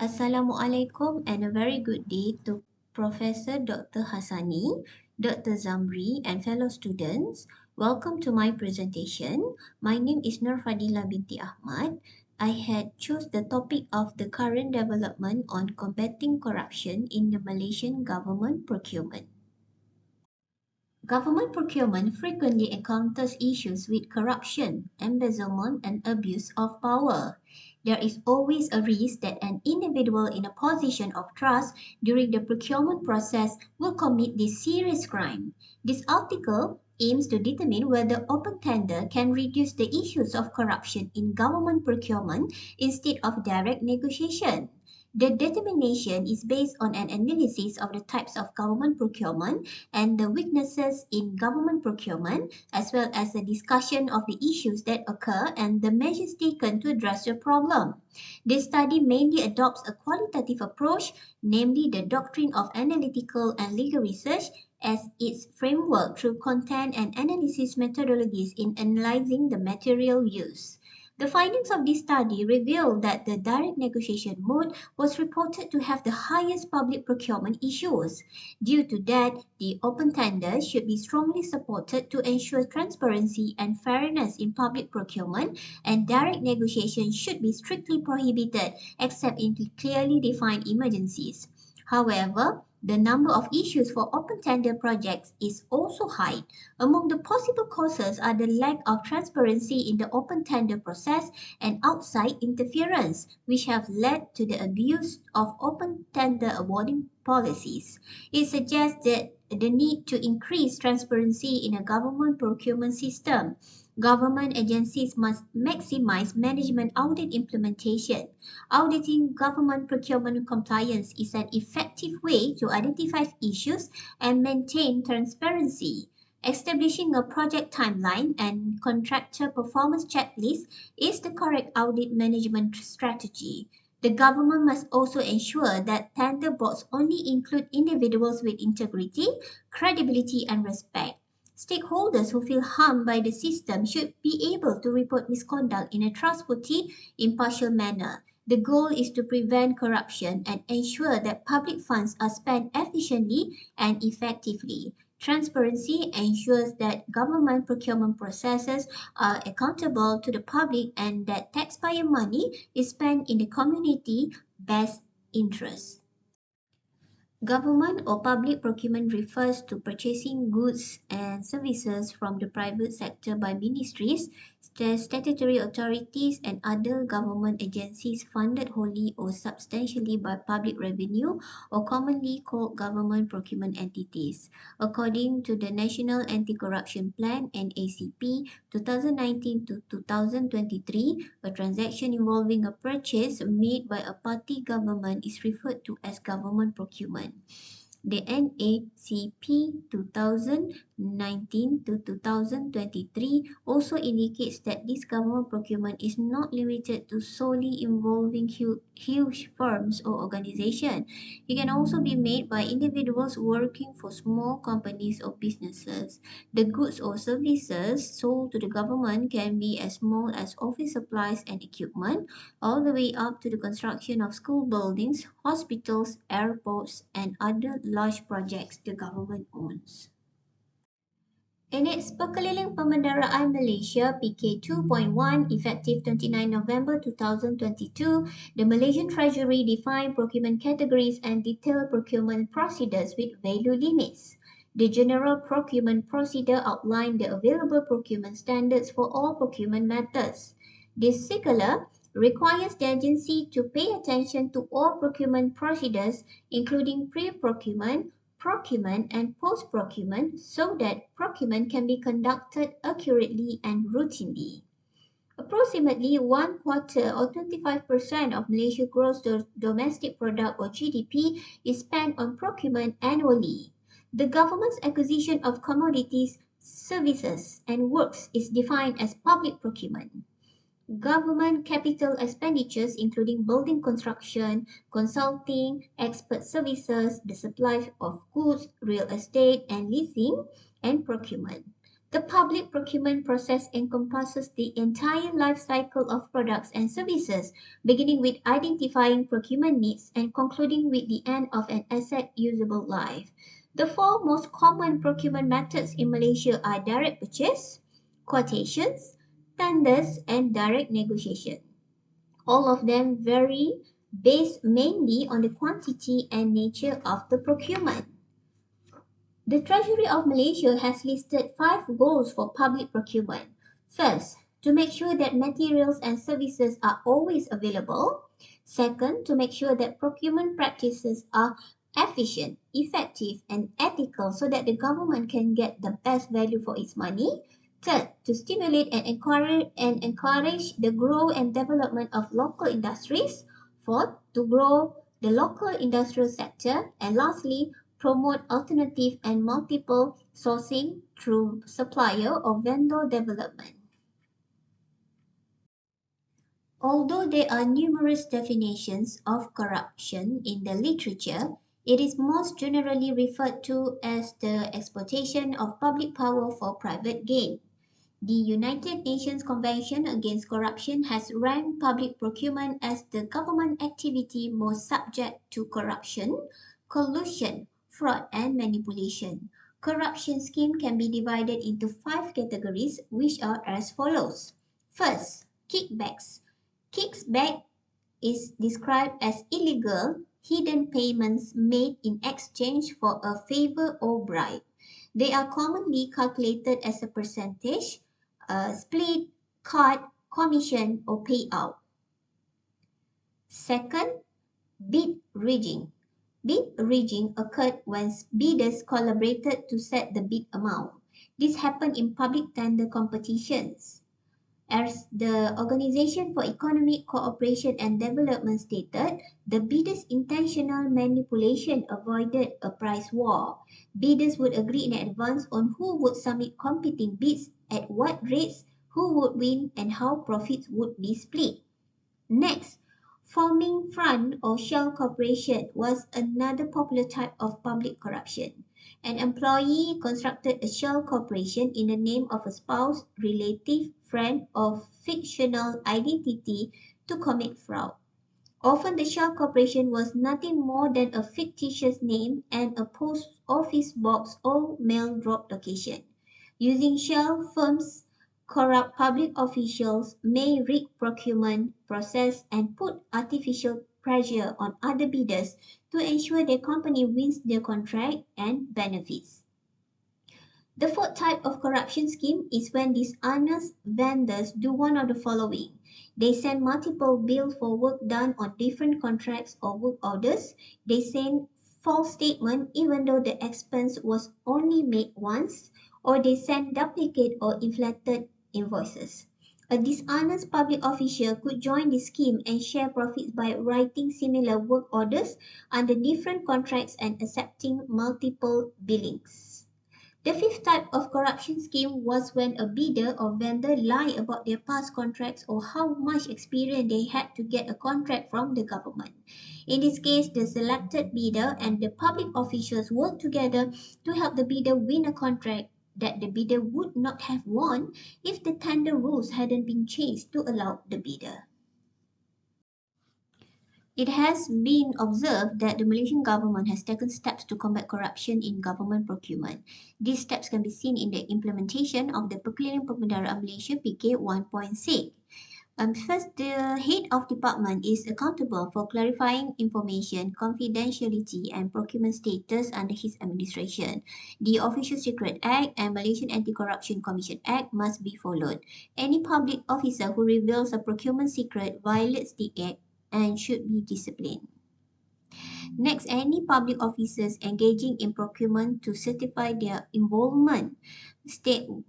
Assalamualaikum and a very good day to Professor Dr. Hassani, Dr. Zamri and fellow students. Welcome to my presentation. My name is Nur Fadila binti Ahmad. I had chose the topic of the current development on combating corruption in the Malaysian government procurement. Government procurement frequently encounters issues with corruption, embezzlement, and abuse of power. There is always a risk that an individual in a position of trust during the procurement process will commit this serious crime. This article aims to determine whether open tender can reduce the issues of corruption in government procurement instead of direct negotiation. The determination is based on an analysis of the types of government procurement and the weaknesses in government procurement, as well as a discussion of the issues that occur and the measures taken to address the problem. This study mainly adopts a qualitative approach, namely the doctrine of analytical and legal research, as its framework through content and analysis methodologies in analyzing the material used. The findings of this study reveal that the direct negotiation mode was reported to have the highest public procurement issues. Due to that, the open tender should be strongly supported to ensure transparency and fairness in public procurement, and direct negotiation should be strictly prohibited except in clearly defined emergencies. However, the number of issues for open tender projects is also high. Among the possible causes are the lack of transparency in the open tender process and outside interference, which have led to the abuse of open tender awarding policies. It suggests that the need to increase transparency in a government procurement system. Government agencies must maximize management audit implementation. Auditing government procurement compliance is an effective way to identify issues and maintain transparency. Establishing a project timeline and contractor performance checklist is the correct audit management strategy. The government must also ensure that tender boards only include individuals with integrity, credibility, and respect. Stakeholders who feel harmed by the system should be able to report misconduct in a trustworthy, impartial manner. The goal is to prevent corruption and ensure that public funds are spent efficiently and effectively. Transparency ensures that government procurement processes are accountable to the public and that taxpayer money is spent in the community best interest. Government or public procurement refers to purchasing goods and services from the private sector by ministries, statutory authorities, and other government agencies funded wholly or substantially by public revenue, or commonly called government procurement entities. According to the National Anti-Corruption Plan (NACP) 2019 to 2023, a transaction involving a purchase made by a party government is referred to as government procurement. The NACP 2019 to 2023 also indicates that this government procurement is not limited to solely involving huge firms or organizations. It can also be made by individuals working for small companies or businesses. The goods or services sold to the government can be as small as office supplies and equipment, all the way up to the construction of school buildings, hospitals, airports, and other large projects the government owns. In its Pekeliling Pemendaraan Malaysia PK 2.1 effective 29 November 2022, the Malaysian Treasury defined procurement categories and detailed procurement procedures with value limits. The General Procurement Procedure outlined the available procurement standards for all procurement methods. This circular requires the agency to pay attention to all procurement procedures, including pre-procurement, procurement, and post-procurement, so that procurement can be conducted accurately and routinely. Approximately one quarter or 25% of Malaysia's gross domestic product or GDP is spent on procurement annually. The government's acquisition of commodities, services, and works is defined as public procurement. Government capital expenditures, including building construction, consulting, expert services, the supply of goods, real estate, and leasing, and procurement. The public procurement process encompasses the entire life cycle of products and services, beginning with identifying procurement needs and concluding with the end of an asset usable life. The four most common procurement methods in Malaysia are direct purchase, quotations, tenders, and direct negotiation. All of them vary based mainly on the quantity and nature of the procurement. The Treasury of Malaysia has listed five goals for public procurement. First, to make sure that materials and services are always available. Second, to make sure that procurement practices are efficient, effective, and ethical so that the government can get the best value for its money. Third, to stimulate and encourage the growth and development of local industries. Fourth, to grow the local industrial sector. And lastly, promote alternative and multiple sourcing through supplier or vendor development. Although there are numerous definitions of corruption in the literature, it is most generally referred to as the exploitation of public power for private gain. The United Nations Convention Against Corruption has ranked public procurement as the government activity most subject to corruption, collusion, fraud, and manipulation. Corruption scheme can be divided into five categories, which are as follows. First, kickbacks. Kickback is described as illegal, hidden payments made in exchange for a favor or bribe. They are commonly calculated as a percentage, split, cut, commission, or payout. Second, bid rigging. Bid rigging occurred when bidders collaborated to set the bid amount. This happened in public tender competitions. As the Organization for Economic Cooperation and Development stated, the bidders' intentional manipulation avoided a price war. Bidders would agree in advance on who would submit competing bids, at what rates, who would win, and how profits would be split. Next, forming front or shell corporation was another popular type of public corruption. An employee constructed a shell corporation in the name of a spouse, relative, friend, or fictional identity to commit fraud. Often the shell corporation was nothing more than a fictitious name and a post office box or mail drop location. Using shell firms, corrupt public officials may rig procurement process and put artificial pressure on other bidders to ensure their company wins their contract and benefits. The fourth type of corruption scheme is when dishonest vendors do one of the following. They send multiple bills for work done on different contracts or work orders. They send false statement even though the expense was only made once, or they send duplicate or inflated invoices. A dishonest public official could join the scheme and share profits by writing similar work orders under different contracts and accepting multiple billings. The fifth type of corruption scheme was when a bidder or vendor lied about their past contracts or how much experience they had to get a contract from the government. In this case, the selected bidder and the public officials worked together to help the bidder win a contract that the bidder would not have won if the tender rules hadn't been changed to allow the bidder. It has been observed that the Malaysian government has taken steps to combat corruption in government procurement. These steps can be seen in the implementation of the Procurement Pemerintah Malaysia PK 1.6. First, the head of department is accountable for clarifying information, confidentiality, and procurement status under his administration. The Official Secret Act and Malaysian Anti-Corruption Commission Act must be followed. Any public officer who reveals a procurement secret violates the act and should be disciplined. Next, any public officers engaging in procurement to certify their involvement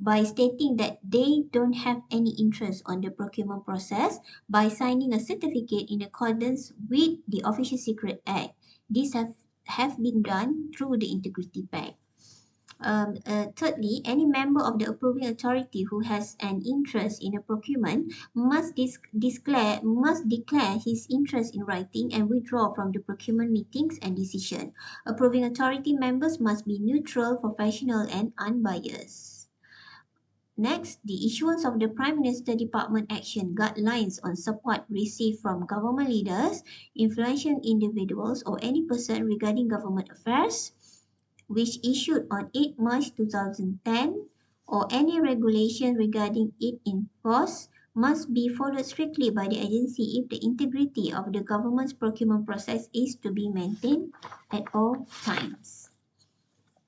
by stating that they don't have any interest on the procurement process by signing a certificate in accordance with the Official Secret Act. These have been done through the Integrity Pact. Thirdly, any member of the approving authority who has an interest in a procurement must declare his interest in writing and withdraw from the procurement meetings and decision. Approving authority members must be neutral, professional, and unbiased. Next, the issuance of the Prime Minister Department Action Guidelines on support received from government leaders, influential individuals, or any person regarding government affairs, which issued on 8 March 2010, or any regulation regarding it in force, must be followed strictly by the agency if the integrity of the government's procurement process is to be maintained at all times.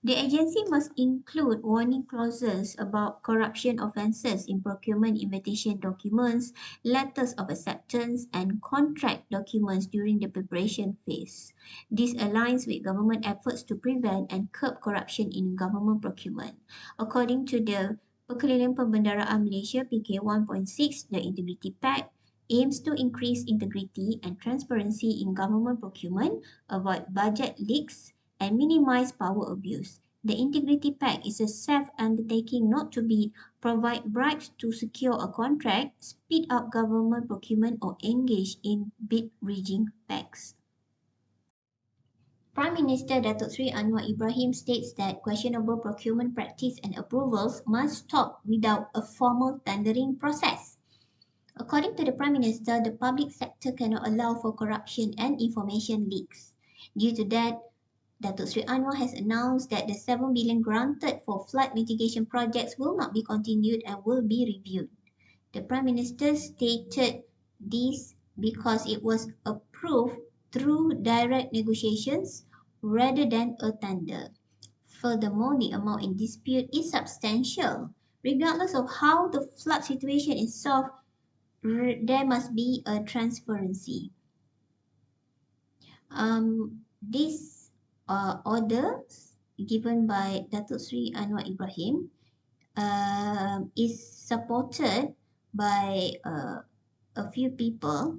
The agency must include warning clauses about corruption offences in procurement invitation documents, letters of acceptance, and contract documents during the preparation phase. This aligns with government efforts to prevent and curb corruption in government procurement. According to the Procurement Pembendaraan Malaysia PK 1.6, the Integrity Pact aims to increase integrity and transparency in government procurement, avoid budget leaks, and minimize power abuse. The Integrity Pact is a self-undertaking not to be provide bribes to secure a contract, speed up government procurement, or engage in bid rigging pacts. Prime Minister Datuk Sri Anwar Ibrahim states that questionable procurement practice and approvals must stop without a formal tendering process. According to the Prime Minister, the public sector cannot allow for corruption and information leaks. Due to that, Datuk Sri Anwar has announced that the 7 billion granted for flood mitigation projects will not be continued and will be reviewed. The Prime Minister stated this because it was approved through direct negotiations rather than a tender. Furthermore, the amount in dispute is substantial. Regardless of how the flood situation is solved, there must be a transparency. This orders given by Datuk Sri Anwar Ibrahim is supported by a few people.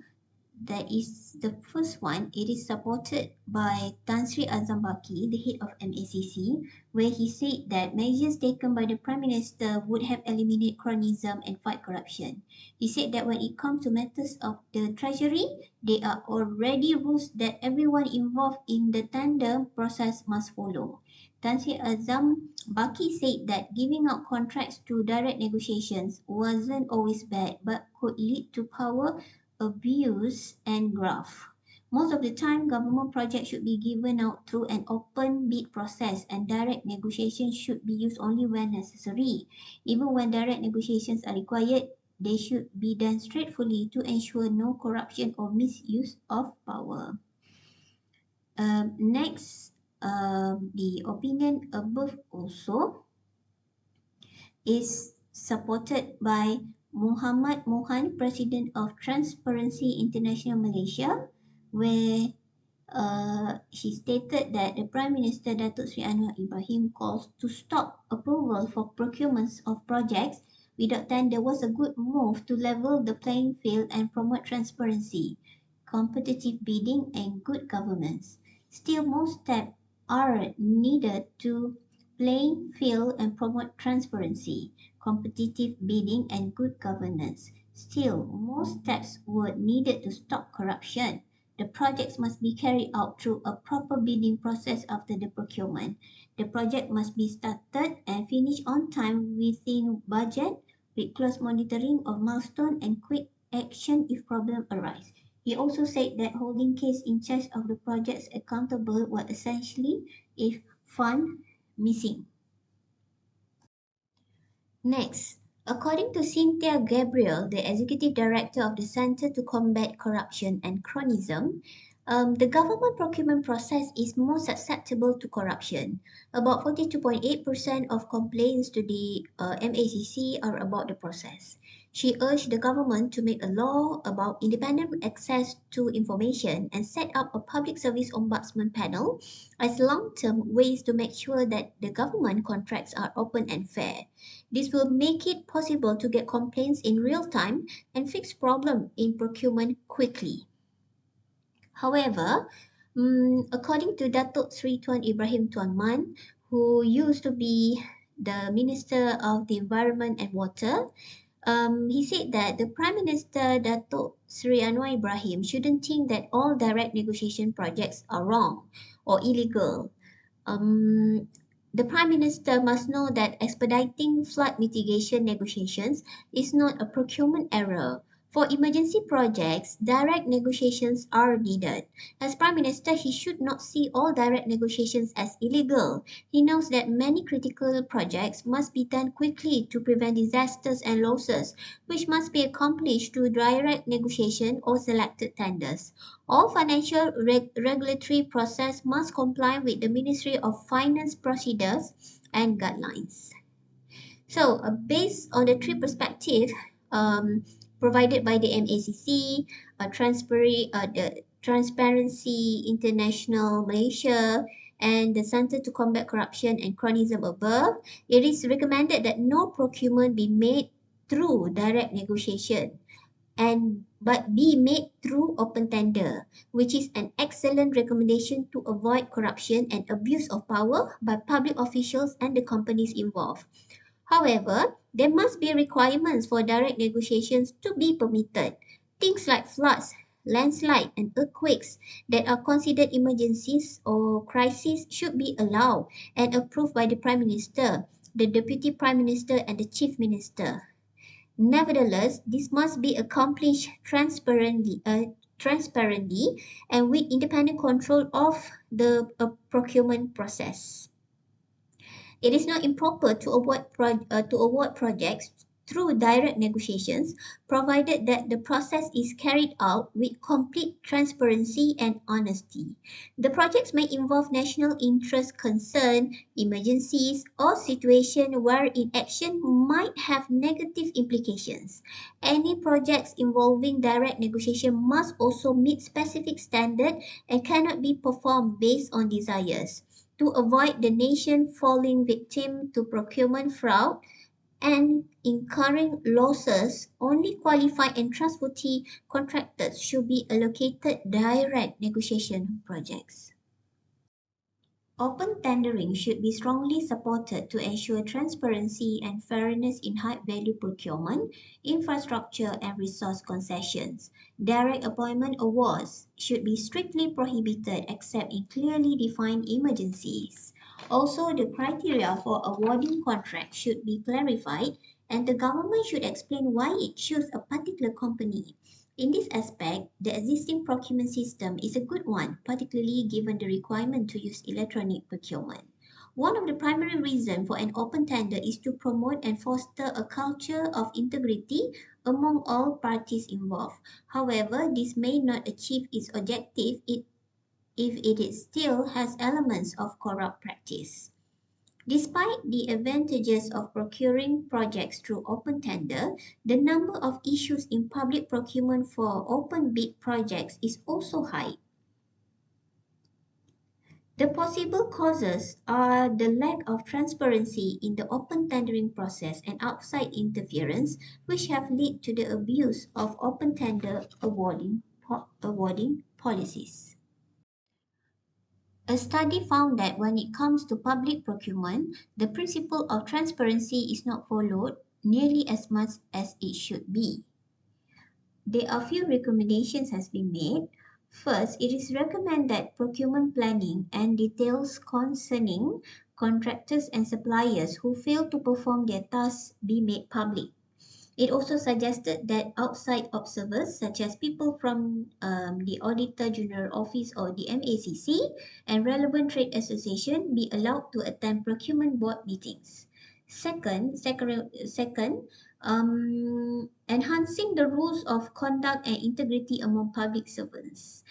That is the first one. It is supported by Tan Sri Azam Baki, the head of MACC, where he said that measures taken by the Prime Minister would have eliminated cronyism and fight corruption. He said that when it comes to matters of the Treasury, there are already rules that everyone involved in the tender process must follow. Tan Sri Azam Baki said that giving out contracts to direct negotiations wasn't always bad but could lead to power abuse and graft. Most of the time, government projects should be given out through an open bid process and direct negotiations should be used only when necessary. Even when direct negotiations are required, they should be done straightforwardly to ensure no corruption or misuse of power. Next, the opinion above also is supported by Muhammad Mohan, President of Transparency International Malaysia, where he stated that the Prime Minister Datuk Sri Anwar Ibrahim calls to stop approval for procurements of projects without tender was a good move to level the playing field and promote transparency, competitive bidding and good governance. Still, more steps are needed to playing field and promote transparency, competitive bidding and good governance. Still, more steps were needed to stop corruption. The projects must be carried out through a proper bidding process after the procurement. The project must be started and finished on time within budget with close monitoring of milestone and quick action if problems arise. He also said that holding case in charge of the projects accountable were essentially if fund missing. Next, according to Cynthia Gabriel, the Executive Director of the Centre to Combat Corruption and Cronyism, the government procurement process is more susceptible to corruption. About 42.8% of complaints to the MACC are about the process. She urged the government to make a law about independent access to information and set up a public service ombudsman panel as long-term ways to make sure that the government contracts are open and fair. This will make it possible to get complaints in real time and fix problems in procurement quickly. However, according to Datuk Sri Tuan Ibrahim Tuan Man, who used to be the Minister of the Environment and Water, he said that the Prime Minister Datuk Sri Anwar Ibrahim shouldn't think that all direct negotiation projects are wrong or illegal. Um, The Prime Minister must know that expediting flood mitigation negotiations is not a procurement error. For emergency projects, direct negotiations are needed. As Prime Minister, he should not see all direct negotiations as illegal. He knows that many critical projects must be done quickly to prevent disasters and losses, which must be accomplished through direct negotiation or selected tenders. All financial regulatory process must comply with the Ministry of Finance procedures and guidelines. So, based on the three perspectives provided by the MACC, the Transparency International Malaysia, and the Center to Combat Corruption and Cronyism above, it is recommended that no procurement be made through direct negotiation and but be made through open tender, which is an excellent recommendation to avoid corruption and abuse of power by public officials and the companies involved. However, there must be requirements for direct negotiations to be permitted. Things like floods, landslide, and earthquakes that are considered emergencies or crises should be allowed and approved by the Prime Minister, the Deputy Prime Minister, and the Chief Minister. Nevertheless, this must be accomplished transparently and with independent control of the procurement process. It is not improper to award projects through direct negotiations, provided that the process is carried out with complete transparency and honesty. The projects may involve national interest concern, emergencies, or situations where inaction might have negative implications. Any projects involving direct negotiation must also meet specific standards and cannot be performed based on desires to avoid the nation falling victim to procurement fraud and incurring losses. Only qualified and trustworthy contractors should be allocated direct negotiation projects. Open tendering should be strongly supported to ensure transparency and fairness in high value procurement, infrastructure, and resource concessions. Direct appointment awards should be strictly prohibited except in clearly defined emergencies. Also, the criteria for awarding contracts should be clarified, and the government should explain why it chose a particular company. In this aspect, the existing procurement system is a good one, particularly given the requirement to use electronic procurement. One of the primary reasons for an open tender is to promote and foster a culture of integrity among all parties involved. However, this may not achieve its objective if it still has elements of corrupt practice. Despite the advantages of procuring projects through open tender, the number of issues in public procurement for open bid projects is also high. The possible causes are the lack of transparency in the open tendering process and outside interference, which have led to the abuse of open tender awarding policies. A study found that when it comes to public procurement, the principle of transparency is not followed nearly as much as it should be. There are few recommendations has been made. First, it is recommended that procurement planning and details concerning contractors and suppliers who fail to perform their tasks be made public. It also suggested that outside observers, such as people from the Auditor General Office or the MACC and relevant trade association, be allowed to attend procurement board meetings. Second, enhancing the rules of conduct and integrity among public servants.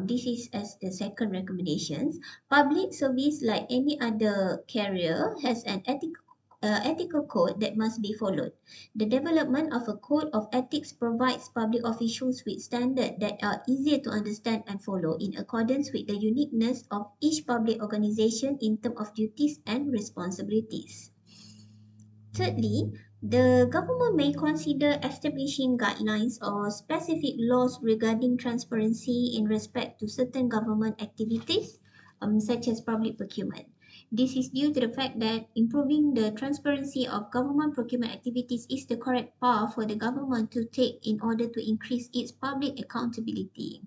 This is as the second recommendations. Public service, like any other carrier, has an ethical code that must be followed. The development of a code of ethics provides public officials with standards that are easier to understand and follow in accordance with the uniqueness of each public organization in terms of duties and responsibilities. Thirdly, the government may consider establishing guidelines or specific laws regarding transparency in respect to certain government activities, such as public procurement. This is due to the fact that improving the transparency of government procurement activities is the correct path for the government to take in order to increase its public accountability.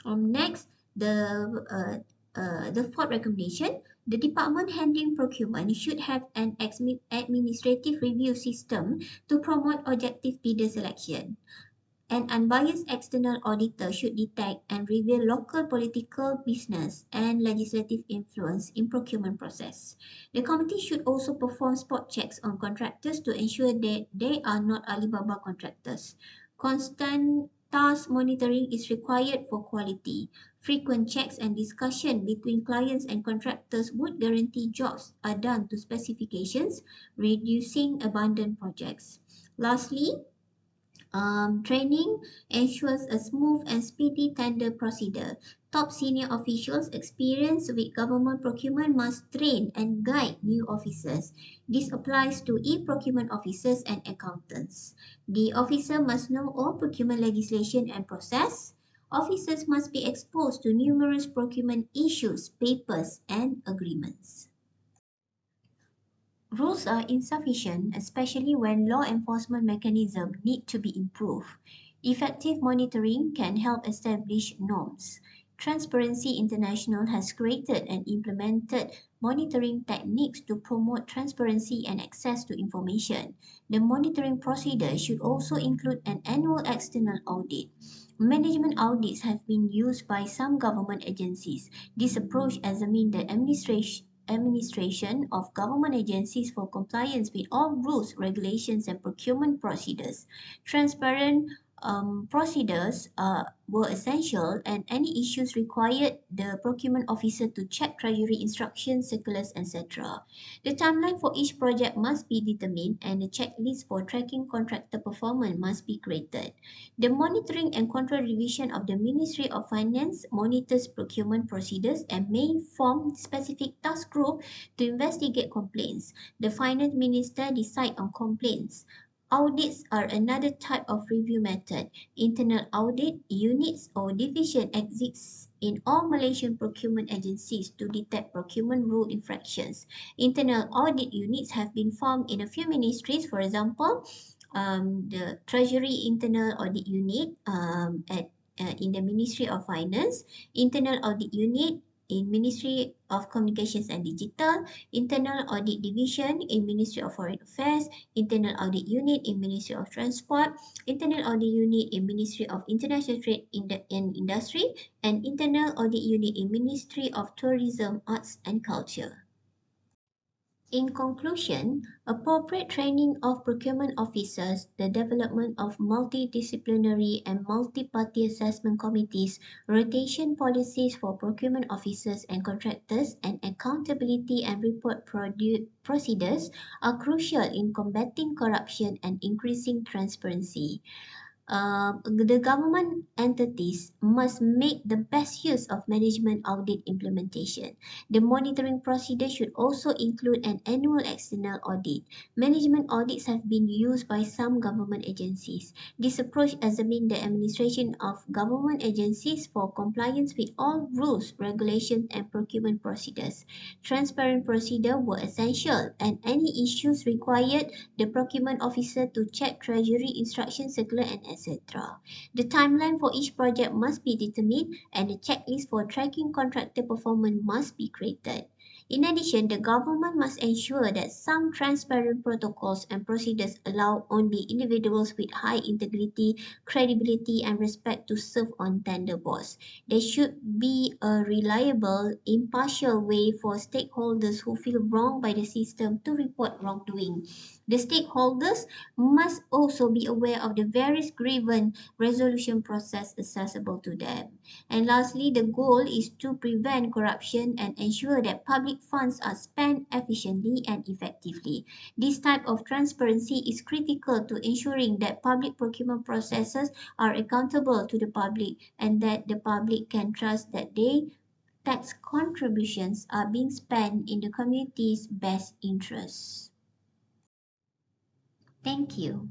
Next, the The fourth recommendation, the department handling procurement should have an administrative review system to promote objective bidder selection. An unbiased external auditor should detect and reveal local political, business, and legislative influence in procurement process. The committee should also perform spot checks on contractors to ensure that they are not Alibaba contractors. Constant task monitoring is required for quality. Frequent checks and discussion between clients and contractors would guarantee jobs are done to specifications, reducing abandoned projects. Lastly, training ensures a smooth and speedy tender procedure. Top senior officials experienced with government procurement must train and guide new officers. This applies to e-procurement officers and accountants. The officer must know all procurement legislation and process. Officers must be exposed to numerous procurement issues, papers, and agreements. Rules are insufficient, especially when law enforcement mechanisms need to be improved. Effective monitoring can help establish norms. Transparency International has created and implemented monitoring techniques to promote transparency and access to information. The monitoring procedure should also include an annual external audit. Management audits have been used by some government agencies. This approach examines the administration of government agencies for compliance with all rules, regulations, and procurement procedures. Transparent procedures were essential, and any issues required the procurement officer to check treasury instructions, circulars, etc. The timeline for each project must be determined, and a checklist for tracking contractor performance must be created. The Monitoring and Control Division of the Ministry of Finance monitors procurement procedures and may form specific task group to investigate complaints. The Finance Minister decides on complaints. Audits are another type of review method. Internal audit units or division exists in all Malaysian procurement agencies to detect procurement rule infractions. Internal audit units have been formed in a few ministries, for example, the Treasury Internal Audit Unit in the Ministry of Finance, Internal Audit Unit in Ministry of Communications and Digital, Internal Audit Division in Ministry of Foreign Affairs, Internal Audit Unit in Ministry of Transport, Internal Audit Unit in Ministry of International Trade and Industry, and Internal Audit Unit in Ministry of Tourism, Arts and Culture. In conclusion, appropriate training of procurement officers, the development of multidisciplinary and multi-party assessment committees, rotation policies for procurement officers and contractors, and accountability and report procedures are crucial in combating corruption and increasing transparency. The government entities must make the best use of management audit implementation. The monitoring procedure should also include an annual external audit. Management audits have been used by some government agencies. This approach examines the administration of government agencies for compliance with all rules, regulations, and procurement procedures. Transparent procedures were essential, and any issues required the procurement officer to check treasury instruction circular and etc. The timeline for each project must be determined, and a checklist for tracking contractor performance must be created. In addition, the government must ensure that some transparent protocols and procedures allow only individuals with high integrity, credibility, and respect to serve on tender boards. There should be a reliable, impartial way for stakeholders who feel wronged by the system to report wrongdoing. The stakeholders must also be aware of the various grievance resolution process accessible to them. And lastly, the goal is to prevent corruption and ensure that public funds are spent efficiently and effectively. This type of transparency is critical to ensuring that public procurement processes are accountable to the public and that the public can trust that their tax contributions are being spent in the community's best interests. Thank you.